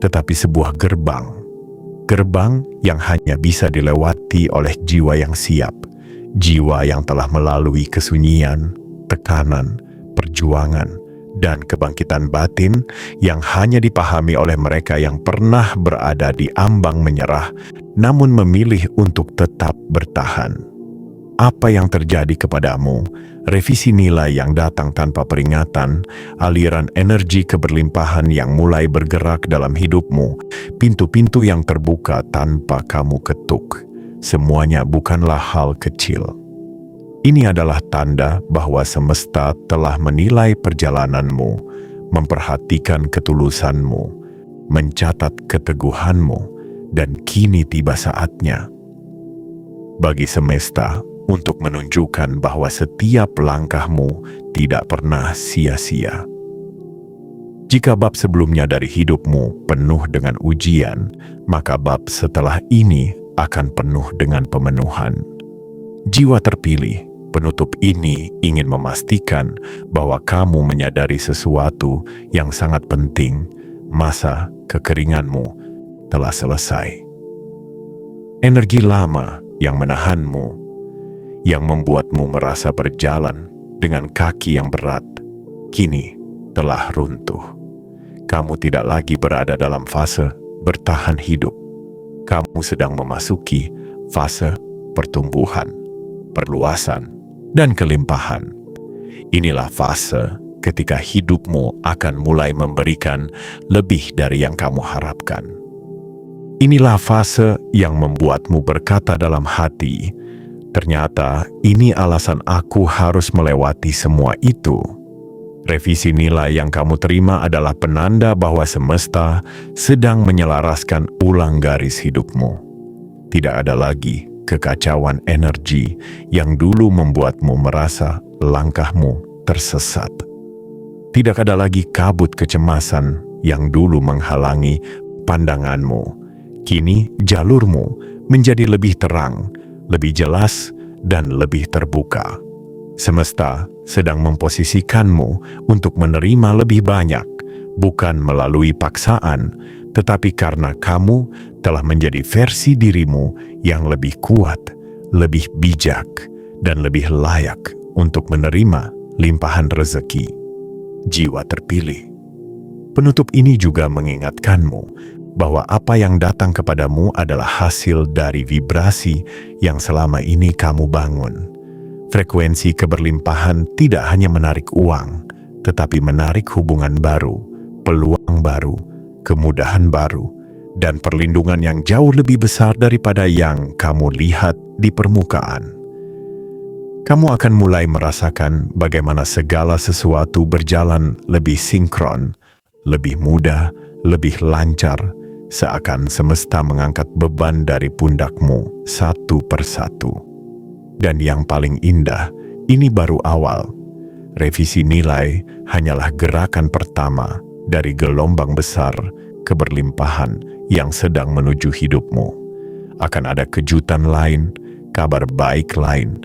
tetapi sebuah gerbang. Gerbang yang hanya bisa dilewati oleh jiwa yang siap. Jiwa yang telah melalui kesunyian, tekanan, perjuangan, dan kebangkitan batin yang hanya dipahami oleh mereka yang pernah berada di ambang menyerah, namun memilih untuk tetap bertahan. Apa yang terjadi kepadamu? Revisi nilai yang datang tanpa peringatan, aliran energi keberlimpahan yang mulai bergerak dalam hidupmu, pintu-pintu yang terbuka tanpa kamu ketuk. Semuanya bukanlah hal kecil. Ini adalah tanda bahwa semesta telah menilai perjalananmu, memperhatikan ketulusanmu, mencatat keteguhanmu, dan kini tiba saatnya bagi semesta untuk menunjukkan bahwa setiap langkahmu tidak pernah sia-sia. Jika bab sebelumnya dari hidupmu penuh dengan ujian, maka bab setelah ini akan penuh dengan pemenuhan. Jiwa terpilih, penutup ini ingin memastikan bahwa kamu menyadari sesuatu yang sangat penting. Masa kekeringanmu telah selesai. Energi lama yang menahanmu, yang membuatmu merasa berjalan dengan kaki yang berat, kini telah runtuh. Kamu tidak lagi berada dalam fase bertahan hidup. Kamu sedang memasuki fase pertumbuhan, perluasan, dan kelimpahan. Inilah fase ketika hidupmu akan mulai memberikan lebih dari yang kamu harapkan. Inilah fase yang membuatmu berkata dalam hati, ternyata ini alasan aku harus melewati semua itu. Revisi nilai yang kamu terima adalah penanda bahwa semesta sedang menyelaraskan ulang garis hidupmu. Tidak ada lagi kekacauan energi yang dulu membuatmu merasa langkahmu tersesat. Tidak ada lagi kabut kecemasan yang dulu menghalangi pandanganmu. Kini jalurmu menjadi lebih terang, lebih jelas, dan lebih terbuka. Semesta sedang memposisikanmu untuk menerima lebih banyak, bukan melalui paksaan, tetapi karena kamu telah menjadi versi dirimu yang lebih kuat, lebih bijak, dan lebih layak untuk menerima limpahan rezeki. Jiwa terpilih, Penutup ini juga mengingatkanmu bahwa apa yang datang kepadamu adalah hasil dari vibrasi yang selama ini kamu bangun. Frekuensi keberlimpahan tidak hanya menarik uang, tetapi menarik hubungan baru, peluang baru, kemudahan baru, dan perlindungan yang jauh lebih besar daripada yang kamu lihat di permukaan. Kamu akan mulai merasakan bagaimana segala sesuatu berjalan lebih sinkron, lebih mudah, lebih lancar, seakan semesta mengangkat beban dari pundakmu satu persatu. Dan yang paling indah, ini baru awal. Revisi nilai hanyalah gerakan pertama dari gelombang besar keberlimpahan yang sedang menuju hidupmu. Akan ada kejutan lain, kabar baik lain,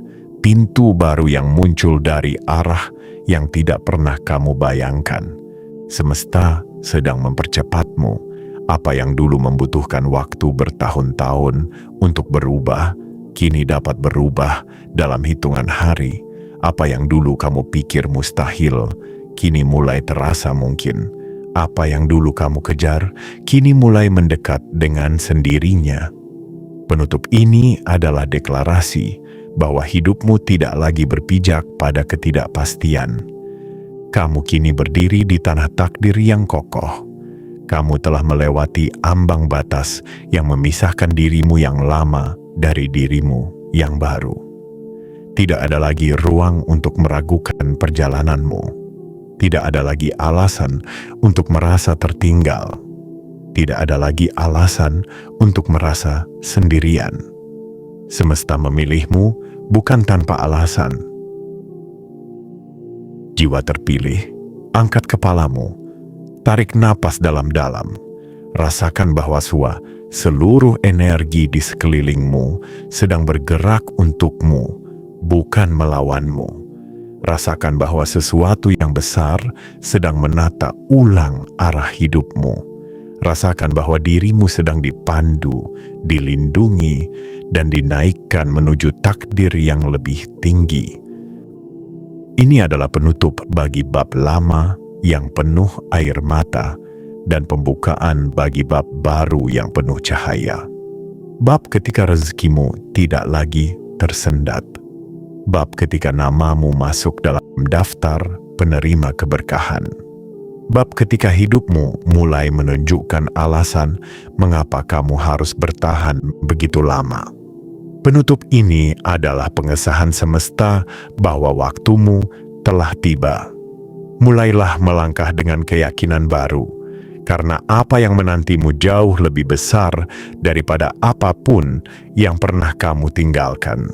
pintu baru yang muncul dari arah yang tidak pernah kamu bayangkan. Semesta sedang mempercepatmu. Apa yang dulu membutuhkan waktu bertahun-tahun untuk berubah, kini dapat berubah dalam hitungan hari. Apa yang dulu kamu pikir mustahil, kini mulai terasa mungkin. Apa yang dulu kamu kejar, kini mulai mendekat dengan sendirinya. Penutup ini adalah deklarasi bahwa hidupmu tidak lagi berpijak pada ketidakpastian. Kamu kini berdiri di tanah takdir yang kokoh. Kamu telah melewati ambang batas yang memisahkan dirimu yang lama dari dirimu yang baru. Tidak ada lagi ruang untuk meragukan perjalananmu. Tidak ada lagi alasan untuk merasa tertinggal. Tidak ada lagi alasan untuk merasa sendirian. Semesta memilihmu bukan tanpa alasan. Jiwa terpilih, angkat kepalamu. Tarik napas dalam-dalam. Rasakan bahwa seluruh energi di sekelilingmu sedang bergerak untukmu, bukan melawanmu. Rasakan bahwa sesuatu yang besar sedang menata ulang arah hidupmu. Rasakan bahwa dirimu sedang dipandu, dilindungi, dan dinaikkan menuju takdir yang lebih tinggi. Ini adalah penutup bagi bab lama yang penuh air mata dan pembukaan bagi bab baru yang penuh cahaya. Bab ketika rezekimu tidak lagi tersendat. Bab ketika namamu masuk dalam daftar penerima keberkahan. Bab ketika hidupmu mulai menunjukkan alasan mengapa kamu harus bertahan begitu lama. Penutup ini adalah pengesahan semesta bahwa waktumu telah tiba. Mulailah melangkah dengan keyakinan baru, karena apa yang menantimu jauh lebih besar daripada apapun yang pernah kamu tinggalkan.